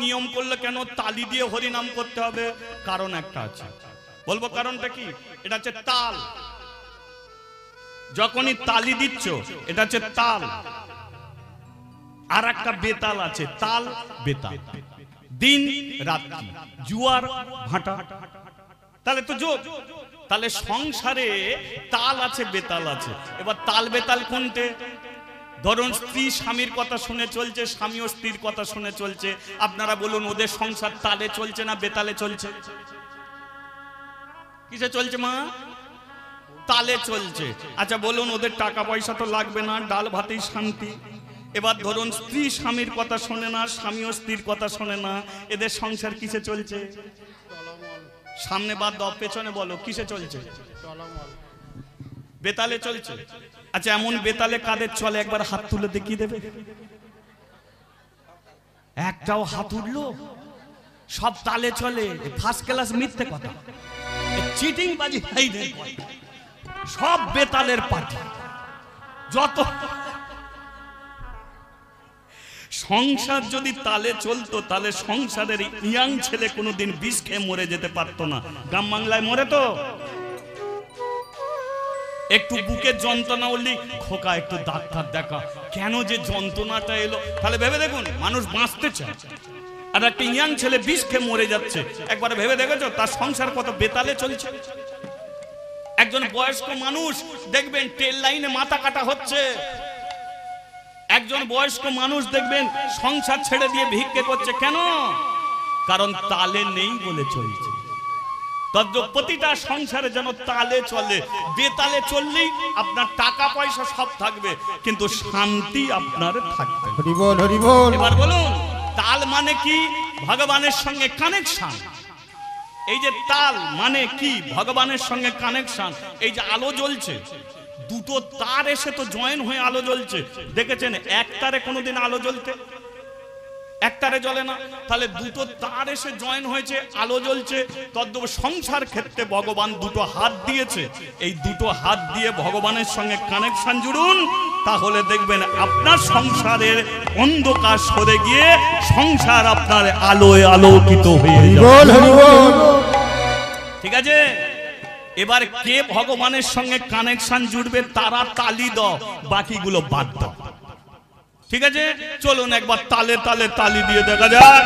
নিয়ম করলে কেন তালি দিয়ে হরিনাম করতে হবে? কারণ একটা আছে, বলবো কারণটা কি। এটা হচ্ছে তাল। যখনই তালি দিচ্ছ এটা হচ্ছে তাল। আর একটা বেতাল আছে, তাল বেতাল, দিন রাত্রি, জুয়ার ভাটা, তাহলে তো যোগ। তাহলে সংসারে তাল আছে বেতাল আছে। এবার তাল বেতাল কোনটে? ধরুন স্ত্রী স্বামীর কথা শুনে চলছে, স্বামীও স্ত্রীর কথা শুনে চলছে। আপনারা বলুন ওদের সংসার তালে চলছে না বেতালে চলছে? কিসে চলছে মা? তালে চলছে। আচ্ছা বলুন ওদের টাকা পয়সা তো লাগবে না, ডাল ভাতেই শান্তি। এবার ধরুন স্ত্রী স্বামীর কথা শোনে না, স্বামীও স্ত্রীর কথা শোনে না, এদের সংসার কিসে চলছে? সামনে বাদ দাও, পেছনে বলো কিসে চলছে? বেতালে চলছে। আচ্ছা এমন বেতালে কাদের চলে একবার হাত তুলে দেখিয়ে দেবে? একটাও হাত উঠলো? সব তালে চলে। ফার্স্ট ক্লাস মিথ্যে কথা, চিটিং বাজি, সব বেতালের পার্টি। যত সংসার যদি তালে চলতো তাহলে সংসারের ইয়াং ছেলে কোনোদিন বিষ খেয়ে মরে যেতে পারতো না। গ্রাম বাংলায় মরে তো একটু বুকের যন্ত্রণা হলি খোকা একটু ডাক্তার দেখা, কেন যে যন্ত্রণাটা এলো। তাহলে ভেবে দেখুন মানুষ বাঁচতে চায়, আর একটা ইয়াং ছেলে বিষ খেয়ে মরে যাচ্ছে। একবার ভেবে দেখেছো তার সংসার কত বেতালে চলছে? একজন বয়স্ক মানুষ দেখবেন ট্রেন লাইনে মাথা কাটা হচ্ছে। একজন বয়স্ক মানুষ দেখবেন সংসার ছেড়ে দিয়ে ভিক্ষে করছে। কেন? কারণ তালে নেই বলে চলছে। প্রতিটা সংসারে যেন তালে চলে। বেতালে চললেই আপনার টাকা পয়সা সব থাকবে, কিন্তু শান্তি আপনার থাকবে। এবার বলুন তাল মানে কি? ভগবানের সঙ্গে কানেকশন। এই যে তাল মানে কি? ভগবানের সঙ্গে কানেকশন। এই যে আলো জ্বলছে, দুটো তার এসে তো জয়েন হয়ে আলো জ্বলছে। দেখেছেন এক তারে কোনোদিন আলো জ্বলতে? এক তারে জ্বলে না। তাহলে দুটো তার এসে জয়েন হয়েছে, আলো জ্বলছে। তদ্রূপ সংসার ক্ষেত্রে ভগবান দুটো হাত দিয়েছে। এই দুটো হাত দিয়ে ভগবানের সঙ্গে কানেকশন জুড়ুন, তাহলে দেখবেন আপনার সংসারের অন্ধকার সরে গিয়ে সংসার আপনার আলোয় আলোকিত হয়ে যাবে। ঠিক আছে? এবার কে ভগবানের সঙ্গে কানেকশন জুড়বে তারা তালি দাও, বাকিগুলো বাদ দাও। ঠিক আছে? চলুন একবার তালে তালে তালি দিয়ে দেখা যাক।